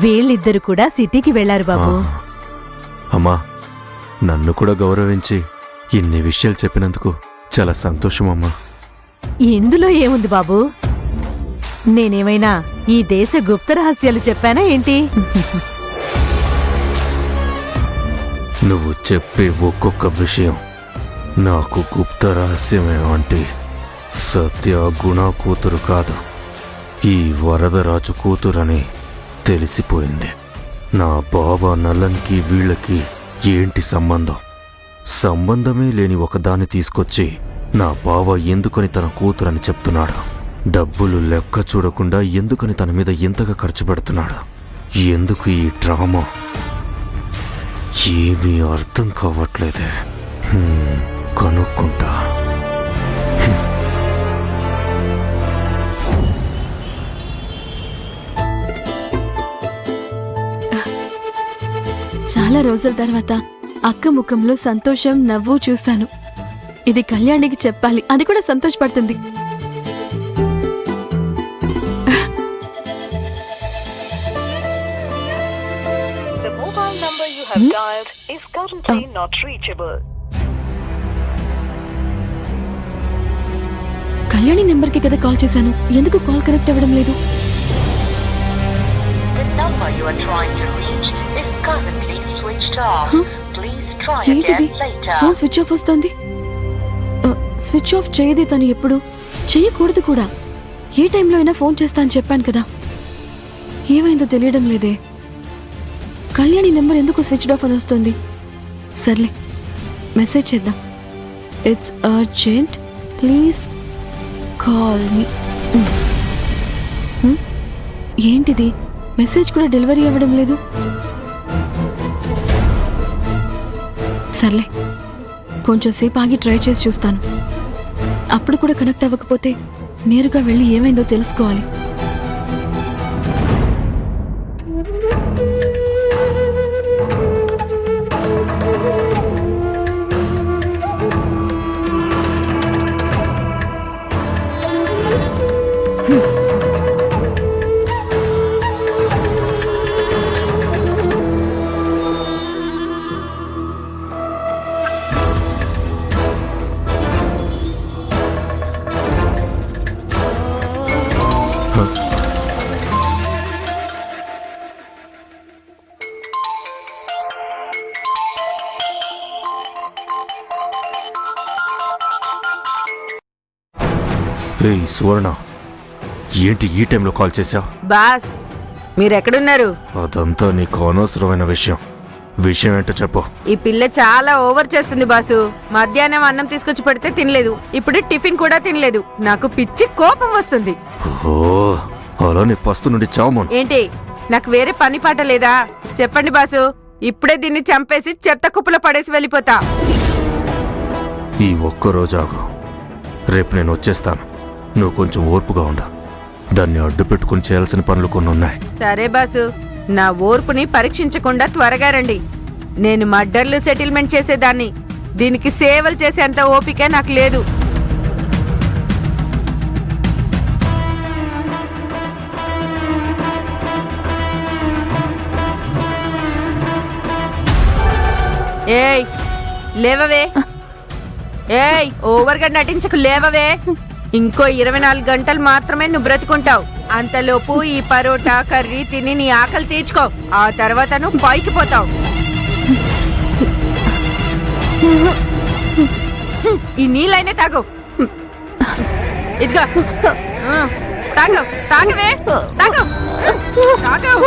వీళ్ళిద్దరు కూడా సిటీకి వెళ్లారు బాబు. అమ్మా, నన్ను కూడా గౌరవించి ఇన్ని విషయాలు చెప్పినందుకు చాలా సంతోషం అమ్మా. ఇందులో ఏముంది బాబు? నేనేమైనా ఈ దేశ గుప్త రహస్యాలు చెప్పానా ఏంటి? నువ్వు చెప్పే ఒక్కొక్క విషయం నాకు గుప్త రహస్యమేమంటే సత్య గుణ కూతురు కాదు, ఈ వరదరాజు కూతురని తెలిసిపోయింది. నా బావ నలన్కి వీళ్ళకి ఏంటి సంబంధం? సంబంధమే లేని ఒకదాన్ని తీసుకొచ్చి నా బావ ఎందుకని తన కూతురని చెప్తున్నాడు? డబ్బులు లెక్క చూడకుండా ఎందుకని తన మీద ఎంతగా ఖర్చు పెడుతున్నాడు? ఎందుకు ఈ డ్రామా? ఏమీ అర్థం కావట్లేదే. కనుక్కుంటా. చాలా రోజుల తర్వాత అక్క ముఖంలో సంతోషం, నవ్వు చూశాను. ఇది కళ్యాణికి చెప్పాలి, అది కూడా సంతోషపడుతుంది. కళ్యాణి నెంబర్కి కదా కాల్ చేశాను, ఎందుకు కాల్ కనెక్ట్ అవ్వడం లేదు? ఏంటిది? ఫోన్ స్విచ్ ఆఫ్ వస్తోంది. స్విచ్ ఆఫ్ చేయదే తను, ఎప్పుడు చేయకూడదు కూడా. ఏ టైంలో అయినా ఫోన్ చేస్తా అని చెప్పాను కదా, ఏమైందో తెలియడం లేదే. కళ్యాణి నెంబర్ ఎందుకు స్విచ్ ఆఫ్ అని వస్తుంది? సర్లే, మెసేజ్ చేద్దాం. It's urgent, please call me. ఏంటిది? మెసేజ్ కూడా డెలివరీ అవ్వడం లేదు. సర్లే, కొంచెం సేపు ఆగి ట్రై చేసి చూస్తాను. అప్పుడు కూడా కనెక్ట్ అవ్వకపోతే నేరుగా వెళ్ళి ఏమైందో తెలుసుకోవాలి. ఏయ్ సువర్ణ, ఏంటి ఈ టైంలో కాల్ చేశావు? బాస్, మీరెక్కడున్నారు? అదంతా నీకు అనవసరమైన విషయం. విషయం ఏంటో చెప్పు. ఈ పిల్ల చాలా ఓవర్ చేస్తుంది బాసు. మధ్యాహ్నం అన్నం తీసుకొచ్చి పెడితే తినలేదు, ఇప్పుడు టిఫిన్ కూడా తినలేదు. నాకు పిచ్చి కోపం వస్తుంది. ఓ, అలా నీ పస్తు నుండి చావుమోను. ఏంటి, నాకు వేరే పని పాట లేదా? చెప్పండి బాసు, ఇప్పుడే దీన్ని చంపేసి చెత్త కుప్పలో పడేసి వెళ్ళిపోతా. ఈ ఒక్కరోజు ఆగు, రేపు నేను వచ్చేస్తాను. నువ్వు కొంచెం ఓర్పుగా ఉండు. దాన్ని అడ్డు పెట్టుకుని చేయాల్సిన పనులు కొన్ని ఉన్నాయి. సరే బాసు, నా ఓర్పుని పరీక్షించకుండా త్వరగా రండి. నేను మర్డర్లు సెటిల్మెంట్ చేసేదాన్ని, దీనికి సేవలు చేసేంత ఓపిక నాకు లేదు. ఏయ్ లేవవే, ఏయ్ ఓవర్గా నటించకు, లేవవే. ఇంకో 24 గంటలు మాత్రమే నువ్వు బ్రతుకుంటావు. అంతలోపు ఈ పరోటా కర్రీ తిని నీ ఆకలి తీర్చుకో. ఆ తర్వాత నువ్వు పైకి పోతావు. ఈ నీళ్ళైనా తాగు. ఇదిగో తాగు, తాగవే, తాగు, తాగు.